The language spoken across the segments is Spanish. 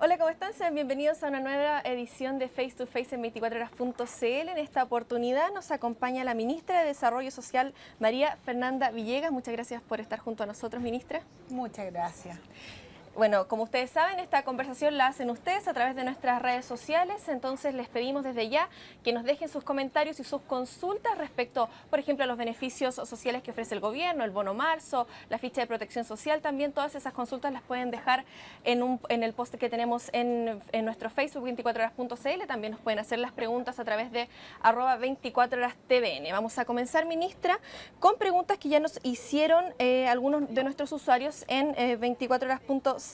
Hola, ¿cómo están? Sean bienvenidos a una nueva edición de Face to Face en 24horas.cl. En esta oportunidad nos acompaña la ministra de Desarrollo Social, María Fernanda Villegas. Muchas gracias por estar junto a nosotros, ministra. Muchas gracias. Bueno, como ustedes saben, esta conversación la hacen ustedes a través de nuestras redes sociales, entonces les pedimos desde ya que nos dejen sus comentarios y sus consultas respecto, por ejemplo, a los beneficios sociales que ofrece el gobierno, el bono marzo, la ficha de protección social, también todas esas consultas las pueden dejar en el post que tenemos en nuestro Facebook 24horas.cl, también nos pueden hacer las preguntas a través de @24horastvn. Vamos a comenzar, ministra, con preguntas que ya nos hicieron algunos de nuestros usuarios en 24horas.cl.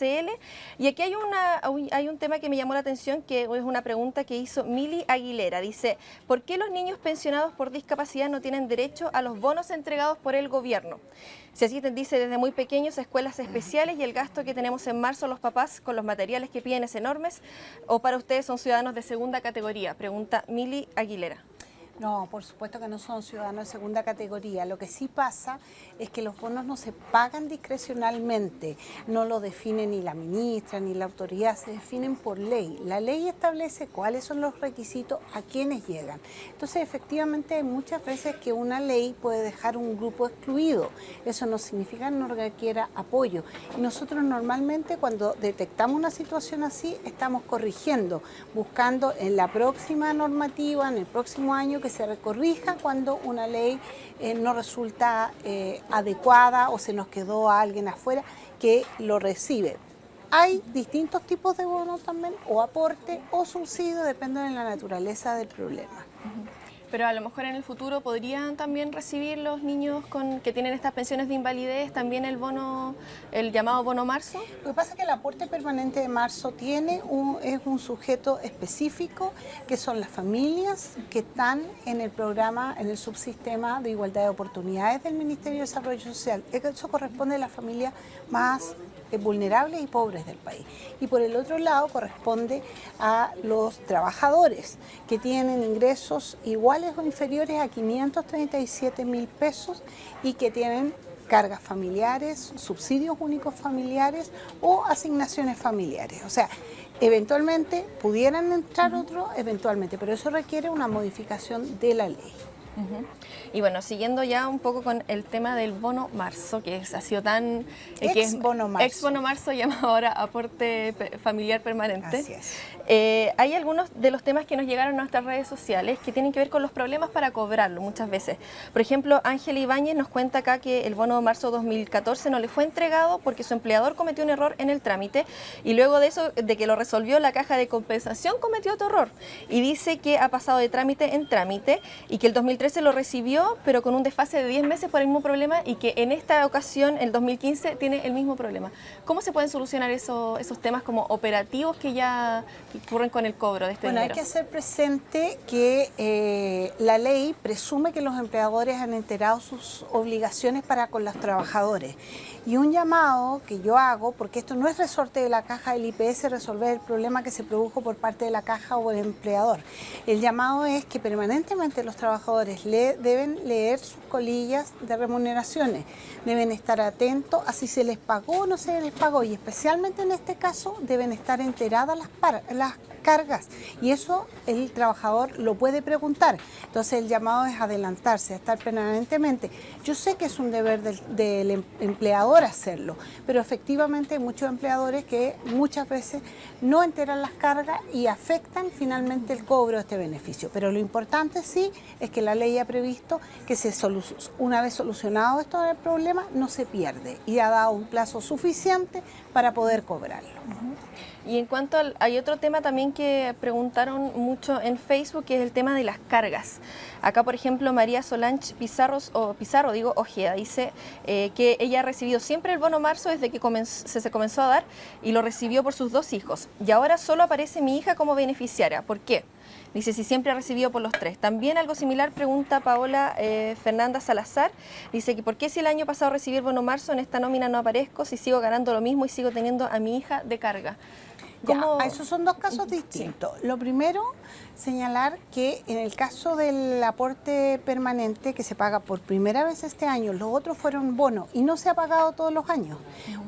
Y aquí hay un tema que me llamó la atención, que es una pregunta que hizo Mili Aguilera. Dice, ¿por qué los niños pensionados por discapacidad no tienen derecho a los bonos entregados por el gobierno? Se asisten, dice, desde muy pequeños a escuelas especiales y el gasto que tenemos en marzo los papás con los materiales que piden es enormes. ¿O para ustedes son ciudadanos de segunda categoría? Pregunta Mili Aguilera. No, por supuesto que no son ciudadanos de segunda categoría. Lo que sí pasa es que los bonos no se pagan discrecionalmente, no lo define ni la ministra ni la autoridad, se definen por ley. La ley establece cuáles son los requisitos a quienes llegan. Entonces, efectivamente, hay muchas veces que una ley puede dejar un grupo excluido. Eso no significa que no requiera apoyo. Y nosotros normalmente cuando detectamos una situación así, estamos corrigiendo, buscando en la próxima normativa, en el próximo año, que se corrija cuando una ley no resulta adecuada o se nos quedó a alguien afuera que lo recibe. Hay distintos tipos de bonos también, o aporte o subsidio, depende de la naturaleza del problema. Pero a lo mejor en el futuro podrían también recibir los niños que tienen estas pensiones de invalidez también el bono, el llamado bono marzo. Lo que pasa es que el aporte permanente de marzo es un sujeto específico, que son las familias que están en el programa, en el subsistema de igualdad de oportunidades del Ministerio de Desarrollo Social. Eso corresponde a las familias más vulnerables y pobres del país. Y por el otro lado corresponde a los trabajadores que tienen ingresos iguales o inferiores a 537.000 pesos y que tienen cargas familiares, subsidios únicos familiares o asignaciones familiares. O sea, eventualmente pudieran entrar otros, eventualmente, pero eso requiere una modificación de la ley. Y bueno, siguiendo ya un poco con el tema del bono marzo, que ha sido tan... Bono marzo, llamado ahora aporte familiar permanente. Así es. Hay algunos de los temas que nos llegaron a nuestras redes sociales que tienen que ver con los problemas para cobrarlo muchas veces. Por ejemplo, Ángela Ibáñez nos cuenta acá que el bono de marzo 2014 no le fue entregado porque su empleador cometió un error en el trámite y luego de eso, de que lo resolvió la caja de compensación, cometió otro error. Y dice que ha pasado de trámite en trámite y que el 2013 lo recibió, pero con un desfase de 10 meses por el mismo problema y que en esta ocasión, el 2015, tiene el mismo problema. ¿Cómo se pueden solucionar esos temas como operativos que ya ocurren con el cobro de este dinero? Hay que hacer presente que la ley presume que los empleadores han enterado sus obligaciones para con los trabajadores. Y un llamado que yo hago, porque esto no es resorte de la caja del IPS resolver el problema que se produjo por parte de la caja o el empleador. El llamado es que permanentemente los trabajadores deben leer sus colillas de remuneraciones, deben estar atentos a si se les pagó o no se les pagó y especialmente en este caso deben estar enteradas las cargas y eso el trabajador lo puede preguntar. Entonces el llamado es adelantarse, a estar permanentemente. Yo sé que es un deber del empleador hacerlo, pero efectivamente hay muchos empleadores que muchas veces no enteran las cargas y afectan finalmente el cobro de este beneficio. Pero lo importante sí es que la ley ha previsto que una vez solucionado esto del problema no se pierde y ha dado un plazo suficiente para poder cobrarlo. Y en cuanto hay otro tema también que preguntaron mucho en Facebook, que es el tema de las cargas. Acá, por ejemplo, María Solange Pizarro Ojeda, dice que ella ha recibido siempre el bono marzo desde que se comenzó a dar y lo recibió por sus 2 hijos. Y ahora solo aparece mi hija como beneficiaria. ¿Por qué? Dice, si siempre ha recibido por los 3. También algo similar pregunta Paola Fernanda Salazar. Dice que ¿por qué si el año pasado recibí el bono marzo, en esta nómina no aparezco, si sigo ganando lo mismo y sigo teniendo a mi hija de carga? Ya, esos son 2 casos distintos. Sí. Lo primero, Señalar que en el caso del aporte permanente que se paga por primera vez este año, los otros fueron bonos y no se ha pagado todos los años.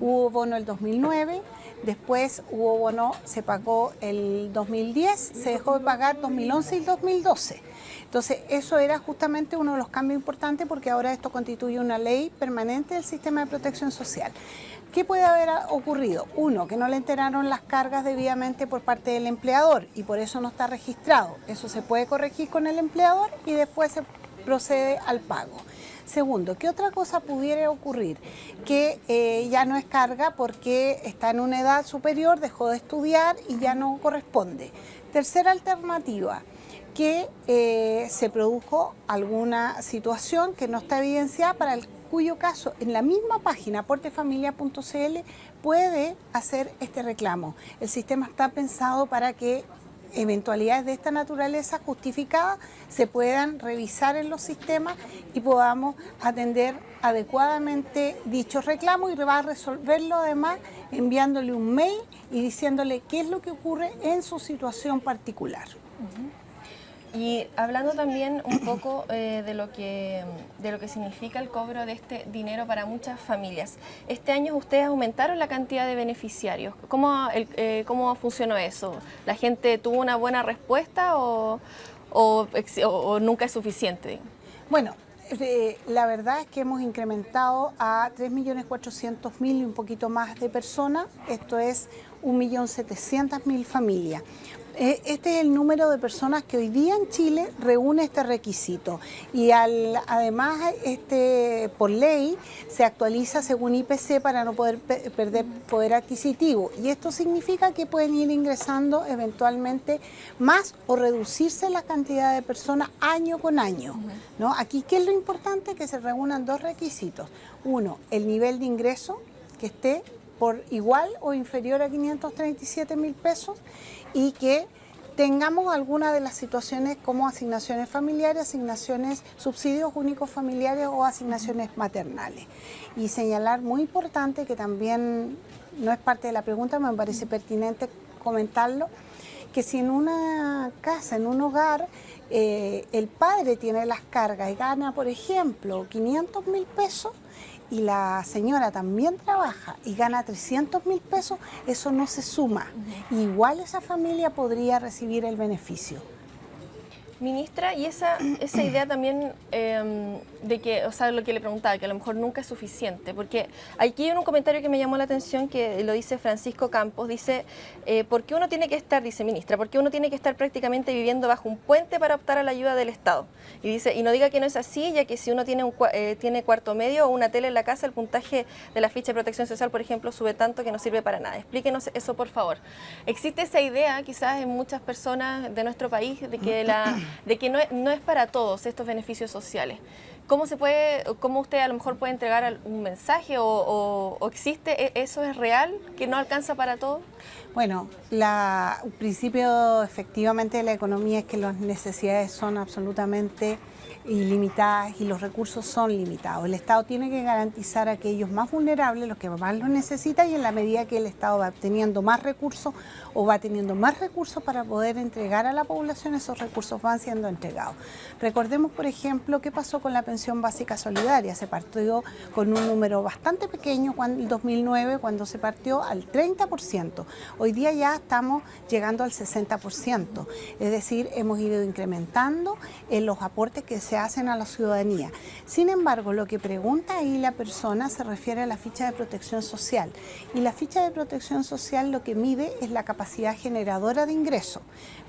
Hubo bono el 2009, después hubo bono, se pagó el 2010, se dejó de pagar 2011 y 2012. Entonces, eso era justamente uno de los cambios importantes porque ahora esto constituye una ley permanente del sistema de protección social. ¿Qué puede haber ocurrido? Uno, que no le enteraron las cargas debidamente por parte del empleador y por eso no está registrado. Eso se puede corregir con el empleador y después se procede al pago. Segundo, ¿qué otra cosa pudiera ocurrir? Que ya no es carga porque está en una edad superior, dejó de estudiar y ya no corresponde. Tercera alternativa, que se produjo alguna situación que no está evidenciada para el cuyo caso en la misma página aportefamilia.cl puede hacer este reclamo. El sistema está pensado para que eventualidades de esta naturaleza justificadas se puedan revisar en los sistemas y podamos atender adecuadamente dichos reclamos y va a resolverlo además enviándole un mail y diciéndole qué es lo que ocurre en su situación particular. Y hablando también un poco de lo que significa el cobro de este dinero para muchas familias. Este año ustedes aumentaron la cantidad de beneficiarios. ¿Cómo funcionó eso? ¿La gente tuvo una buena respuesta o nunca es suficiente? Bueno, la verdad es que hemos incrementado a 3.400.000 y un poquito más de personas. Esto es 1.700.000 familias. Este es el número de personas que hoy día en Chile reúne este requisito y además por ley se actualiza según IPC para no poder perder poder adquisitivo y esto significa que pueden ir ingresando eventualmente más o reducirse la cantidad de personas año con año, ¿no? Aquí, ¿qué es lo importante? Que se reúnan dos requisitos. Uno, el nivel de ingreso que esté por igual o inferior a 537.000 pesos y que tengamos alguna de las situaciones como asignaciones familiares, subsidios únicos familiares o asignaciones maternales. Y señalar muy importante que también no es parte de la pregunta, me parece pertinente comentarlo, que si en una casa, en un hogar, el padre tiene las cargas y gana, por ejemplo, 500.000 pesos, y la señora también trabaja y gana 300.000 pesos, eso no se suma. Igual esa familia podría recibir el beneficio. Ministra, y esa idea también de que, o sea, lo que le preguntaba, que a lo mejor nunca es suficiente, porque aquí hay un comentario que me llamó la atención, que lo dice Francisco Campos, dice, ¿por qué uno tiene que estar, dice ministra, por qué uno tiene que estar prácticamente viviendo bajo un puente para optar a la ayuda del Estado? Y dice, y no diga que no es así, ya que si uno tiene tiene cuarto medio o una tele en la casa, el puntaje de la ficha de protección social, por ejemplo, sube tanto que no sirve para nada. Explíquenos eso, por favor. Existe esa idea, quizás en muchas personas de nuestro país, de que no es para todos estos beneficios sociales. ¿Cómo usted a lo mejor puede entregar un mensaje o existe, eso es real, que no alcanza para todos? Bueno, el principio efectivamente de la economía es que las necesidades son absolutamente ilimitadas y los recursos son limitados. El Estado tiene que garantizar a aquellos más vulnerables, los que más lo necesitan, y en la medida que el Estado va teniendo más recursos o va teniendo más recursos para poder entregar a la población, esos recursos van siendo entregados. Recordemos, por ejemplo, qué pasó con la pensión básica solidaria. Se partió con un número bastante pequeño en el 2009, cuando se partió al 30%. Hoy día ya estamos llegando al 60%. Es decir, hemos ido incrementando los aportes que se hacen a la ciudadanía. Sin embargo, lo que pregunta ahí la persona se refiere a la ficha de protección social. Y la ficha de protección social lo que mide es la capacidad generadora de ingreso.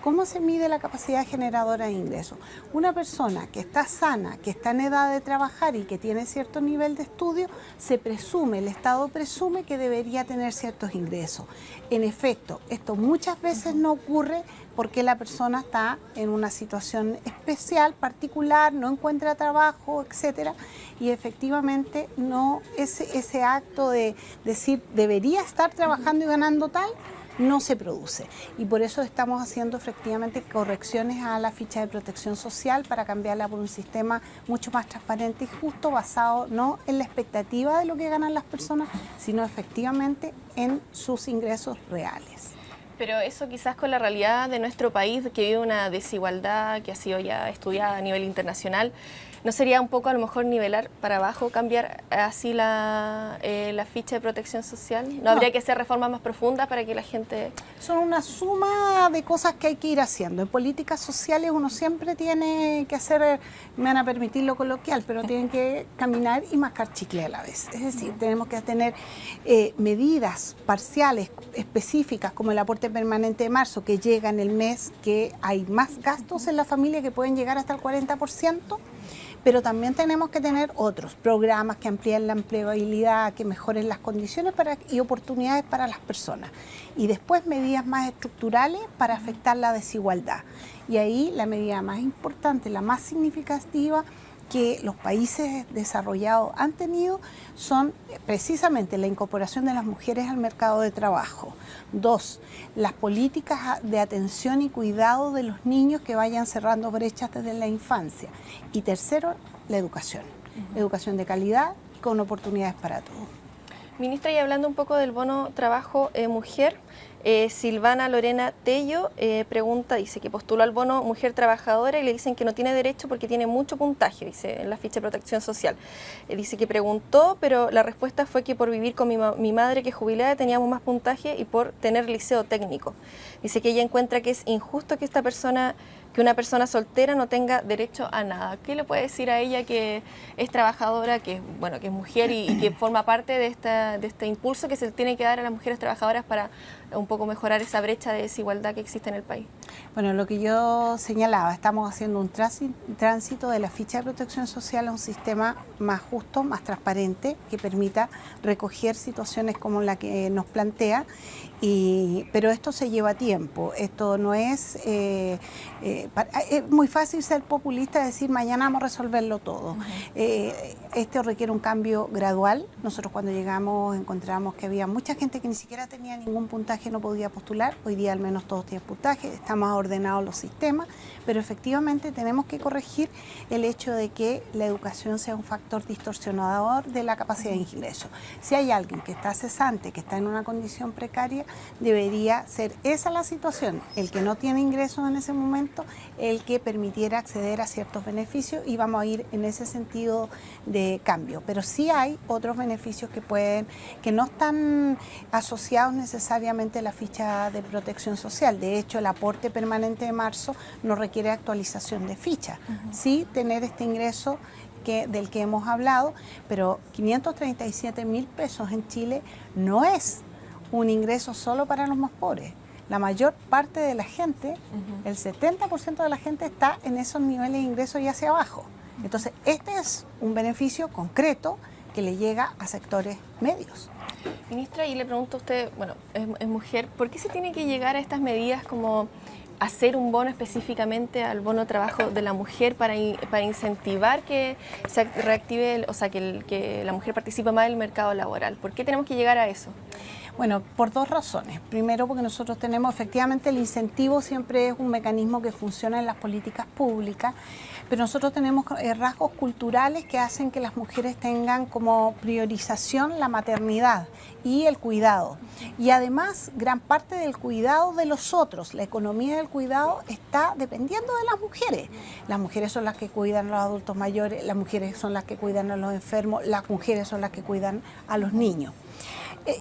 ¿Cómo se mide la capacidad generadora de ingreso? Una persona que está sana, que está en edad de trabajar y que tiene cierto nivel de estudio, el Estado presume que debería tener ciertos ingresos. En efecto, esto muchas veces no ocurre porque la persona está en una situación especial, particular, no encuentra trabajo, etcétera, y efectivamente no ese acto de decir debería estar trabajando y ganando tal, no se produce. Y por eso estamos haciendo efectivamente correcciones a la ficha de protección social para cambiarla por un sistema mucho más transparente y justo, basado no en la expectativa de lo que ganan las personas, sino efectivamente en sus ingresos reales. Pero eso quizás con la realidad de nuestro país, que vive una desigualdad que ha sido ya estudiada a nivel internacional, ¿no sería un poco a lo mejor nivelar para abajo, cambiar así la ficha de protección social? ¿No habría que hacer reformas más profundas para que la gente...? Son una suma de cosas que hay que ir haciendo. En políticas sociales uno siempre tiene que hacer, me van a permitir lo coloquial, pero tienen que caminar y mascar chicle a la vez. Es decir, tenemos que tener medidas parciales, específicas, como el aporte permanente de marzo, que llega en el mes que hay más gastos en la familia que pueden llegar hasta el 40%. Pero también tenemos que tener otros programas que amplíen la empleabilidad, que mejoren las condiciones y oportunidades para las personas. Y después medidas más estructurales para afectar la desigualdad. Y ahí la medida más importante, la más significativa que los países desarrollados han tenido son precisamente la incorporación de las mujeres al mercado de trabajo. 2, las políticas de atención y cuidado de los niños que vayan cerrando brechas desde la infancia. Y 3, la educación. Educación de calidad con oportunidades para todos. Ministra, y hablando un poco del bono trabajo mujer, Silvana Lorena Tello pregunta, dice que postuló al bono mujer trabajadora y le dicen que no tiene derecho porque tiene mucho puntaje, dice en la ficha de protección social. Dice que preguntó, pero la respuesta fue que por vivir con mi madre que es jubilada teníamos más puntaje y por tener liceo técnico. Dice que ella encuentra que es injusto que una persona soltera no tenga derecho a nada. ¿Qué le puede decir a ella que es trabajadora, que es mujer y que forma parte de este impulso que se tiene que dar a las mujeres trabajadoras para un poco mejorar esa brecha de desigualdad que existe en el país? Bueno, lo que yo señalaba, estamos haciendo un tránsito de la ficha de protección social a un sistema más justo, más transparente, que permita recoger situaciones como la que nos plantea, pero esto se lleva tiempo. Esto no es... es muy fácil ser populista y decir mañana vamos a resolverlo todo. Esto requiere un cambio gradual. Nosotros cuando llegamos encontramos que había mucha gente que ni siquiera tenía ningún puntaje, no podía postular. Hoy día al menos todos tienen puntaje, están más ordenados los sistemas, pero efectivamente tenemos que corregir el hecho de que la educación sea un factor distorsionador de la capacidad de ingreso. Si hay alguien que está cesante, que está en una condición precaria, debería ser esa la situación, el que no tiene ingresos en ese momento, el que permitiera acceder a ciertos beneficios, y vamos a ir en ese sentido de cambio. Pero sí hay otros beneficios que no están asociados necesariamente a la ficha de protección social. De hecho, el aporte permanente de marzo no requiere actualización de ficha. Sí tener este ingreso del que hemos hablado, pero 537.000 pesos en Chile no es un ingreso solo para los más pobres. La mayor parte de la gente, el 70% de la gente está en esos niveles de ingresos y hacia abajo. Entonces, este es un beneficio concreto que le llega a sectores medios. Ministra, y le pregunto a usted, bueno, es mujer, ¿por qué se tiene que llegar a estas medidas como hacer un bono específicamente al bono trabajo de la mujer para incentivar que se reactive, o sea, que la mujer participe más en el mercado laboral? ¿Por qué tenemos que llegar a eso? Bueno, por 2 razones. Primero, porque nosotros tenemos, efectivamente, el incentivo siempre es un mecanismo que funciona en las políticas públicas, pero nosotros tenemos rasgos culturales que hacen que las mujeres tengan como priorización la maternidad y el cuidado. Y además, gran parte del cuidado de los otros, la economía del cuidado, está dependiendo de las mujeres. Las mujeres son las que cuidan a los adultos mayores, las mujeres son las que cuidan a los enfermos, las mujeres son las que cuidan a los niños.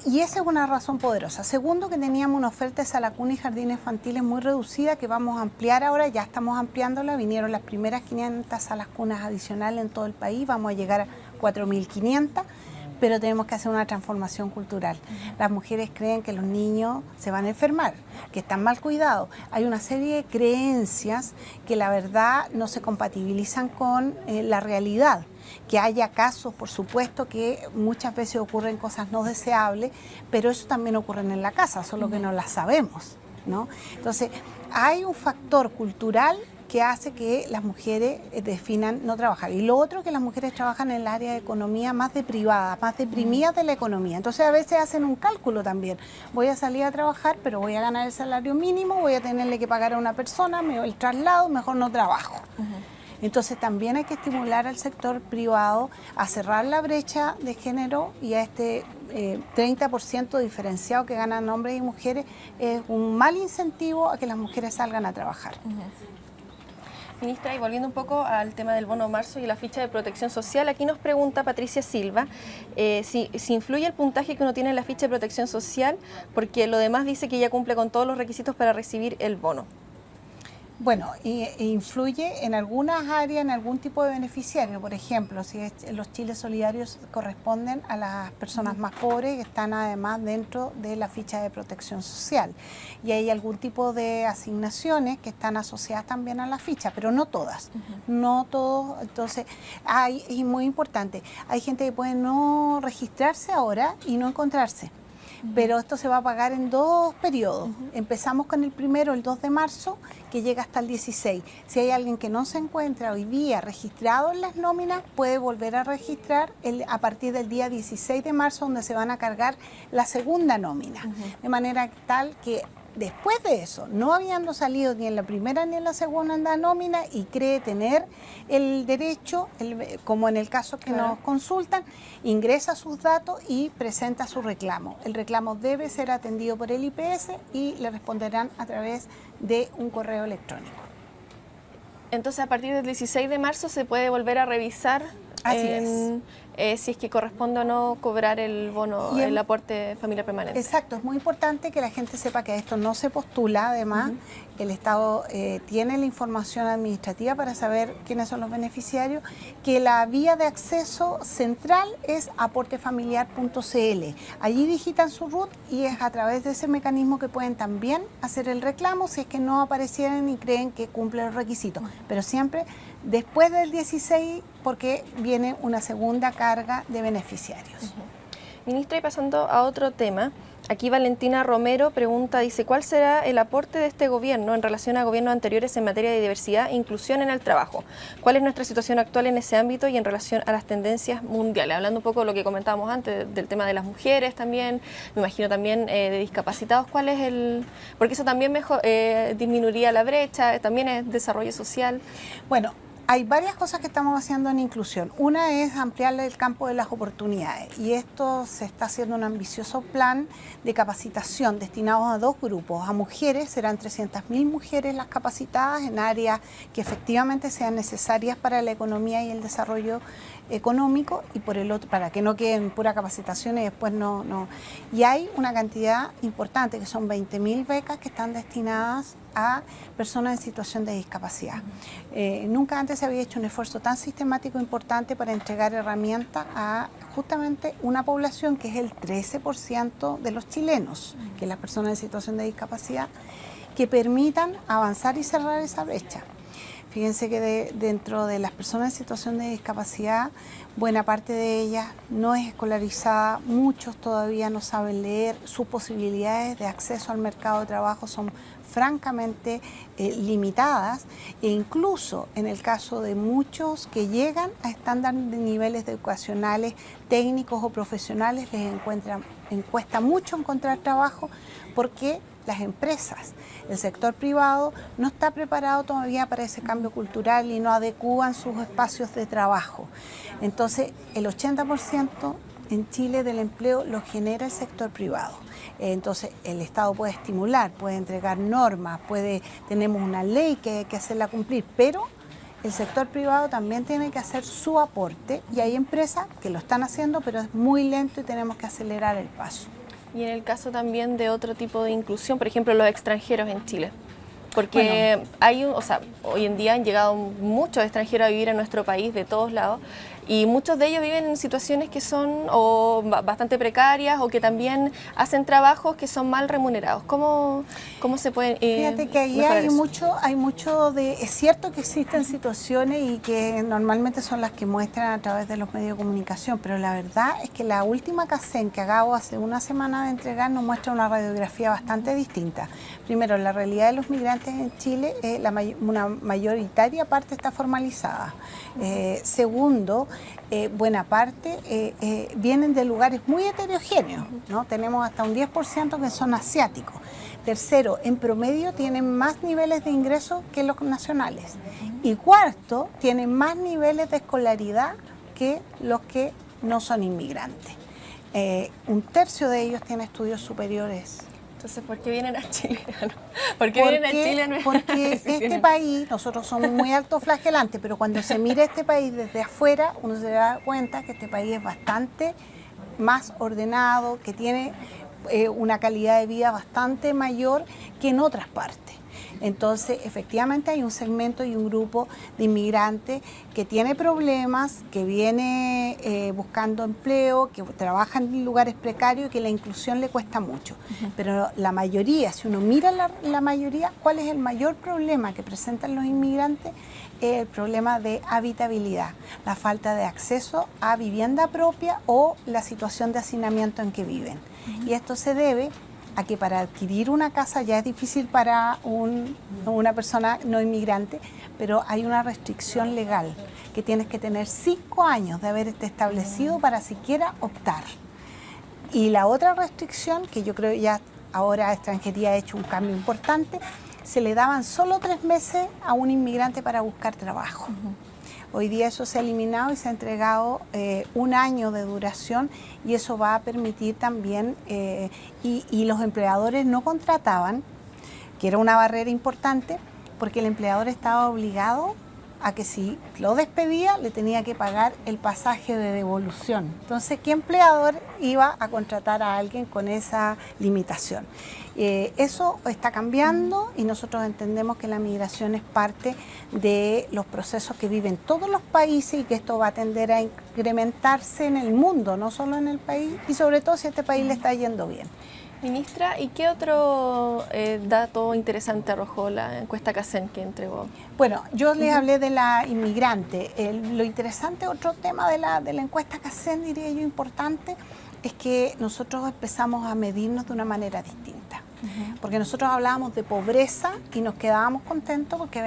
Y esa es una razón poderosa. Segundo, que teníamos una oferta de sala cuna y jardines infantiles muy reducida que vamos a ampliar ahora, ya estamos ampliándola, vinieron las primeras 500 salas cunas adicionales en todo el país, vamos a llegar a 4.500, pero tenemos que hacer una transformación cultural. Las mujeres creen que los niños se van a enfermar, que están mal cuidados. Hay una serie de creencias que la verdad no se compatibilizan con la realidad. Que haya casos, por supuesto, que muchas veces ocurren cosas no deseables, pero eso también ocurre en la casa, solo que no las sabemos, ¿no? Entonces, hay un factor cultural que hace que las mujeres definan no trabajar. Y lo otro, que las mujeres trabajan en el área de economía más deprivada, más deprimida de la economía. Entonces, a veces hacen un cálculo también. Voy a salir a trabajar, pero voy a ganar el salario mínimo, voy a tenerle que pagar a una persona, el traslado, mejor no trabajo. Entonces también hay que estimular al sector privado a cerrar la brecha de género y a este 30% diferenciado que ganan hombres y mujeres es un mal incentivo a que las mujeres salgan a trabajar. Ministra, y volviendo un poco al tema del bono marzo y la ficha de protección social, aquí nos pregunta Patricia Silva si influye el puntaje que uno tiene en la ficha de protección social, porque lo demás dice que ya cumple con todos los requisitos para recibir el bono. Bueno, influye en algunas áreas, en algún tipo de beneficiario. Por ejemplo, si los chiles solidarios corresponden a las personas más pobres que están además dentro de la ficha de protección social. Y hay algún tipo de asignaciones que están asociadas también a la ficha, pero no todas. No todos. Entonces, y muy importante, hay gente que puede no registrarse ahora y no encontrarse. Pero esto se va a pagar en 2 periodos. Empezamos con el primero, el 2 de marzo, que llega hasta el 16. Si hay alguien que no se encuentra hoy día registrado en las nóminas, puede volver a registrar a partir del día 16 de marzo, donde se van a cargar la segunda nómina. De manera tal que después de eso, no habiendo salido ni en la primera ni en la segunda nómina y cree tener el derecho, como en el caso que nos consultan, ingresa sus datos y presenta su reclamo. El reclamo debe ser atendido por el IPS y le responderán a través de un correo electrónico. Entonces, a partir del 16 de marzo se puede volver a revisar si es que corresponde o no cobrar el bono, el aporte familiar permanente. Exacto, es muy importante que la gente sepa que esto no se postula, además, el Estado tiene la información administrativa para saber quiénes son los beneficiarios, que la vía de acceso central es aportefamiliar.cl. Allí digitan su RUT y es a través de ese mecanismo que pueden también hacer el reclamo si es que no aparecieran y creen que cumple los requisitos, pero siempre después del 16 porque viene una segunda carga de beneficiarios. Ministra, y pasando a otro tema, aquí Valentina Romero pregunta, dice, ¿cuál será el aporte de este gobierno en relación a gobiernos anteriores en materia de diversidad e inclusión en el trabajo? ¿Cuál es nuestra situación actual en ese ámbito y en relación a las tendencias mundiales? Hablando un poco de lo que comentábamos antes, del tema de las mujeres también, me imagino también de discapacitados, ¿cuál es el...? Porque eso también disminuiría la brecha, también es desarrollo social. Bueno, hay varias cosas que estamos haciendo en inclusión. Una es ampliar el campo de las oportunidades y esto se está haciendo un ambicioso plan de capacitación destinados a 2 grupos. A mujeres, serán 300.000 mujeres las capacitadas en áreas que efectivamente sean necesarias para la economía y el desarrollo económico, y por el otro, para que no queden pura capacitación y después no. Y hay una cantidad importante, que son 20.000 becas que están destinadas a personas en situación de discapacidad. Nunca antes se había hecho un esfuerzo tan sistemático e importante para entregar herramientas a justamente una población que es el 13% de los chilenos, que es las personas en situación de discapacidad, que permitan avanzar y cerrar esa brecha. Fíjense que dentro de las personas en situación de discapacidad, buena parte de ellas no es escolarizada, muchos todavía no saben leer, sus posibilidades de acceso al mercado de trabajo son francamente limitadas, e incluso en el caso de muchos que llegan a estándares de niveles educacionales, técnicos o profesionales, les cuesta mucho encontrar trabajo porque las empresas, el sector privado no está preparado todavía para ese cambio cultural y no adecúan sus espacios de trabajo. Entonces, el 80% en Chile del empleo lo genera el sector privado. Entonces, el Estado puede estimular, puede entregar normas, tenemos una ley que hay que hacerla cumplir, pero el sector privado también tiene que hacer su aporte y hay empresas que lo están haciendo, pero es muy lento y tenemos que acelerar el paso. Y en el caso también de otro tipo de inclusión, por ejemplo, los extranjeros en Chile. Porque hoy en día han llegado muchos extranjeros a vivir en nuestro país de todos lados y muchos de ellos viven en situaciones que son bastante precarias o que también hacen trabajos que son mal remunerados. ¿Cómo se pueden Fíjate que ahí hay mucho de... Es cierto que existen situaciones y que normalmente son las que muestran a través de los medios de comunicación, pero la verdad es que la última CACEN que acabo hace una semana de entregar nos muestra una radiografía bastante distinta. Primero, la realidad de los migrantes en Chile, una mayoritaria parte está formalizada. Segundo, buena parte vienen de lugares muy heterogéneos, ¿no? Tenemos hasta un 10% que son asiáticos, Tercero, en promedio tienen más niveles de ingresos que los nacionales. Y cuarto, tienen más niveles de escolaridad que los que no son inmigrantes. Un tercio de ellos tiene estudios superiores. Entonces, ¿por qué vienen a Chile? ¿Por qué vienen a Chile? Porque este país, nosotros somos muy autoflagelantes, pero cuando se mira este país desde afuera, uno se da cuenta que este país es bastante más ordenado, que tiene una calidad de vida bastante mayor que en otras partes. Entonces, efectivamente hay un segmento y un grupo de inmigrantes que tiene problemas, que viene buscando empleo, que trabaja en lugares precarios y que la inclusión le cuesta mucho. Pero la mayoría, si uno mira la mayoría, ¿cuál es el mayor problema que presentan los inmigrantes? El problema de habitabilidad, la falta de acceso a vivienda propia o la situación de hacinamiento en que viven. Y esto se debe a que para adquirir una casa ya es difícil para una persona no inmigrante, pero hay una restricción legal, que tienes que tener 5 años de haberte establecido para siquiera optar. Y la otra restricción, que yo creo ya ahora Extranjería ha hecho un cambio importante, se le daban solo 3 meses a un inmigrante para buscar trabajo. Hoy día eso se ha eliminado y se ha entregado 1 año de duración, y eso va a permitir también, y los empleadores no contrataban, que era una barrera importante, porque el empleador estaba obligado a que si lo despedía le tenía que pagar el pasaje de devolución. Entonces, ¿qué empleador iba a contratar a alguien con esa limitación? Eso está cambiando y nosotros entendemos que la migración es parte de los procesos que viven todos los países y que esto va a tender a incrementarse en el mundo, no solo en el país, y sobre todo si a este país le está yendo bien. Ministra, ¿y qué otro dato interesante arrojó la encuesta CACEN que entregó? Bueno, yo les hablé de la inmigrante. Lo interesante, otro tema de la encuesta CACEN, diría yo, importante, es que nosotros empezamos a medirnos de una manera distinta. Porque nosotros hablábamos de pobreza y nos quedábamos contentos porque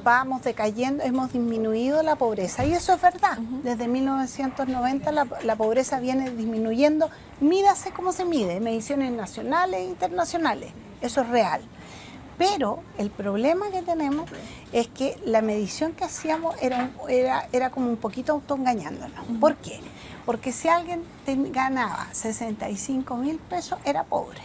vamos decayendo, hemos disminuido la pobreza. Y eso es verdad. Desde 1990 la pobreza viene disminuyendo. Mídase cómo se mide, mediciones nacionales e internacionales. Eso es real. Pero el problema que tenemos es que la medición que hacíamos era como un poquito autoengañándonos. ¿Por qué? Porque si alguien ganaba 65.000 pesos, era pobre.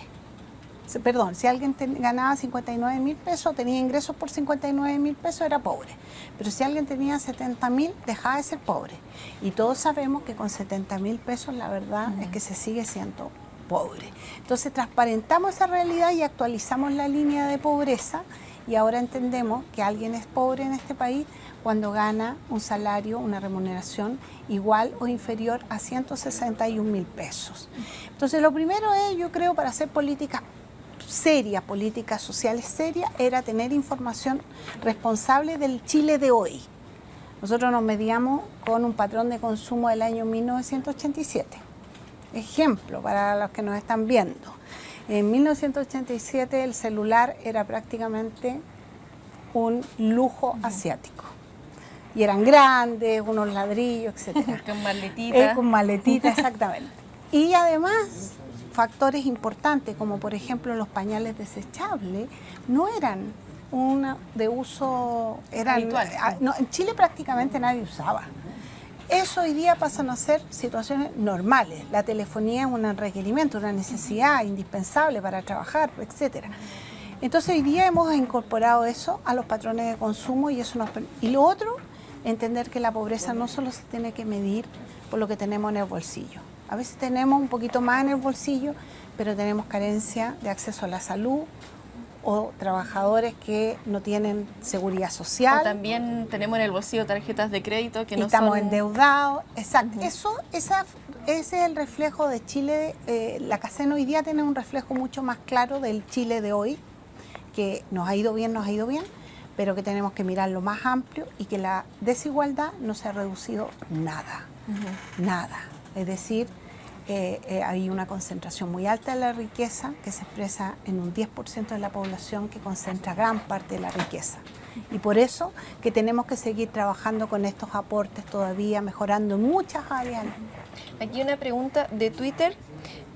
Perdón, si alguien ganaba 59.000 pesos, tenía ingresos por 59.000 pesos, era pobre. Pero si alguien tenía 70.000, dejaba de ser pobre. Y todos sabemos que con 70.000 pesos la verdad es que se sigue siendo pobre. Entonces transparentamos esa realidad y actualizamos la línea de pobreza, y ahora entendemos que alguien es pobre en este país cuando gana un salario, una remuneración igual o inferior a 161.000 pesos. Entonces lo primero es, yo creo, para hacer políticas serias, políticas sociales serias, era tener información responsable del Chile de hoy. Nosotros nos medíamos con un patrón de consumo del año 1987. Ejemplo para los que nos están viendo. En 1987 el celular era prácticamente un lujo asiático. Y eran grandes, unos ladrillos, etc. Con maletita. Con maletita, exactamente. Y además, factores importantes, como por ejemplo los pañales desechables, no eran de uso habitual. No, en Chile prácticamente nadie usaba. Eso hoy día pasan a ser situaciones normales. La telefonía es un requerimiento, una necesidad indispensable para trabajar, etcétera. Entonces hoy día hemos incorporado eso a los patrones de consumo, y lo otro, entender que la pobreza no solo se tiene que medir por lo que tenemos en el bolsillo. A veces tenemos un poquito más en el bolsillo, pero tenemos carencia de acceso a la salud, o trabajadores que no tienen seguridad social. O también tenemos en el bolsillo tarjetas de crédito que no estamos son... endeudados. Exacto. Ese es el reflejo de Chile. La CACEN hoy día tiene un reflejo mucho más claro del Chile de hoy, que nos ha ido bien, pero que tenemos que mirarlo más amplio, y que la desigualdad no se ha reducido nada. Nada. Es decir, hay una concentración muy alta de la riqueza, que se expresa en un 10% de la población, que concentra gran parte de la riqueza. Y por eso que tenemos que seguir trabajando con estos aportes todavía, mejorando en muchas áreas. Aquí una pregunta de Twitter.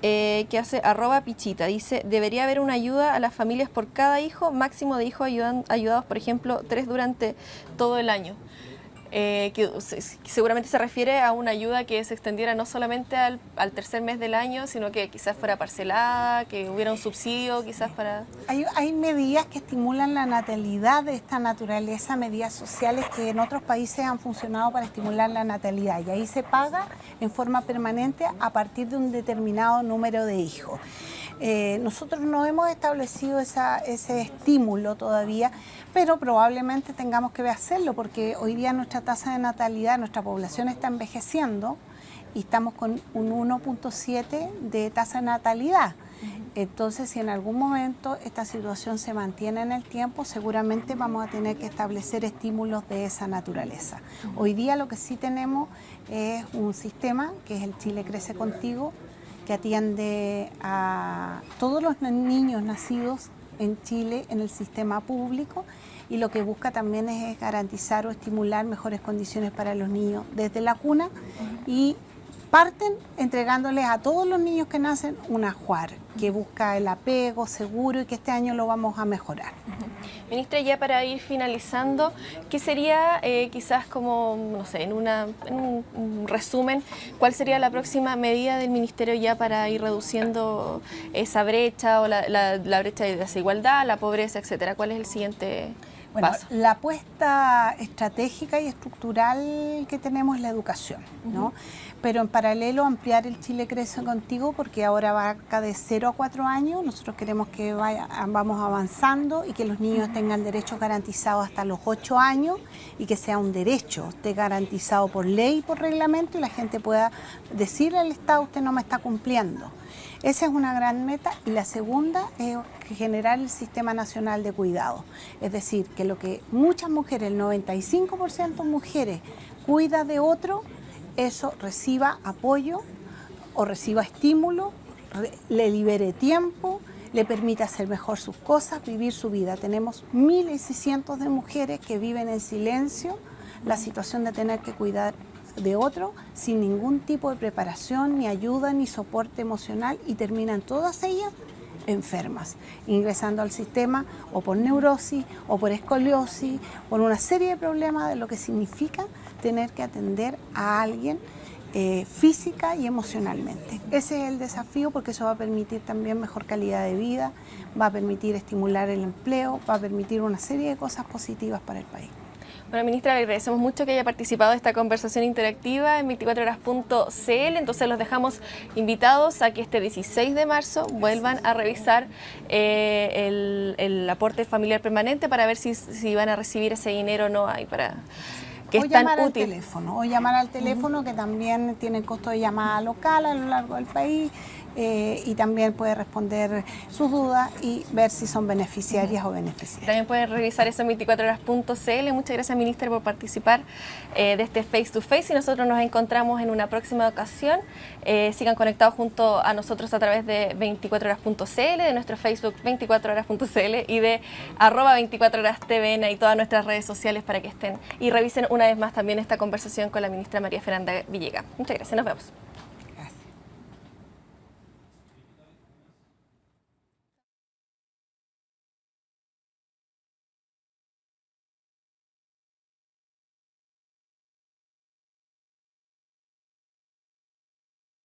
que hace @pichita, dice, debería haber una ayuda a las familias por cada hijo, máximo de hijos ayudados, por ejemplo, 3 durante todo el año. Que seguramente se refiere a una ayuda que se extendiera no solamente al tercer mes del año, sino que quizás fuera parcelada, que hubiera un subsidio quizás para... Hay medidas que estimulan la natalidad de esta naturaleza, medidas sociales que en otros países han funcionado para estimular la natalidad, y ahí se paga en forma permanente a partir de un determinado número de hijos. Nosotros no hemos establecido ese estímulo todavía, pero probablemente tengamos que hacerlo porque hoy día nuestra tasa de natalidad, nuestra población está envejeciendo y estamos con un 1.7 de tasa de natalidad. Entonces, si en algún momento esta situación se mantiene en el tiempo, seguramente vamos a tener que establecer estímulos de esa naturaleza. Hoy día lo que sí tenemos es un sistema que es el Chile Crece Contigo, que atiende a todos los niños nacidos en Chile en el sistema público, y lo que busca también es garantizar o estimular mejores condiciones para los niños desde la cuna, y parten entregándoles a todos los niños que nacen un ajuar que busca el apego seguro y que este año lo vamos a mejorar. Ministra, ya para ir finalizando, ¿qué sería quizás como, no sé, en un resumen, cuál sería la próxima medida del Ministerio ya para ir reduciendo esa brecha o la brecha de desigualdad, la pobreza, etcétera? ¿Cuál es el siguiente paso? La apuesta estratégica y estructural que tenemos es la educación, ¿no? Pero en paralelo ampliar el Chile Crece Contigo, porque ahora va de 0 a 4 años. Nosotros queremos que vamos avanzando y que los niños tengan derechos garantizados hasta los 8 años y que sea un derecho, esté garantizado por ley, por reglamento, y la gente pueda decirle al Estado: usted no me está cumpliendo. Esa es una gran meta. Y la segunda es generar el Sistema Nacional de Cuidado. Es decir, que lo que muchas mujeres, el 95% de mujeres, cuida de otro, eso reciba apoyo o reciba estímulo, le libere tiempo, le permita hacer mejor sus cosas, vivir su vida. Tenemos miles y cientos de mujeres que viven en silencio la situación de tener que cuidar de otro sin ningún tipo de preparación, ni ayuda, ni soporte emocional, y terminan todas ellas enfermas, ingresando al sistema o por neurosis o por escoliosis, por una serie de problemas de lo que significa tener que atender a alguien física y emocionalmente. Ese es el desafío, porque eso va a permitir también mejor calidad de vida, va a permitir estimular el empleo, va a permitir una serie de cosas positivas para el país. Bueno, ministra, le agradecemos mucho que haya participado de esta conversación interactiva en 24horas.cl. Entonces los dejamos invitados a que este 16 de marzo vuelvan a revisar el aporte familiar permanente para ver si van a recibir ese dinero o no hay para... que es tan útil. O llamar al teléfono, que también tiene costo de llamada local a lo largo del país, y también puede responder sus dudas y ver si son beneficiarias o beneficiarios. También pueden revisar eso en 24horas.cl. Muchas gracias, ministra, por participar de este Face to Face, y nosotros nos encontramos en una próxima ocasión. Sigan conectados junto a nosotros a través de 24horas.cl, de nuestro Facebook 24horas.cl y de @24horas.tvn y todas nuestras redes sociales para que estén y revisen una vez más también esta conversación con la ministra María Fernanda Villegas. Muchas gracias, nos vemos.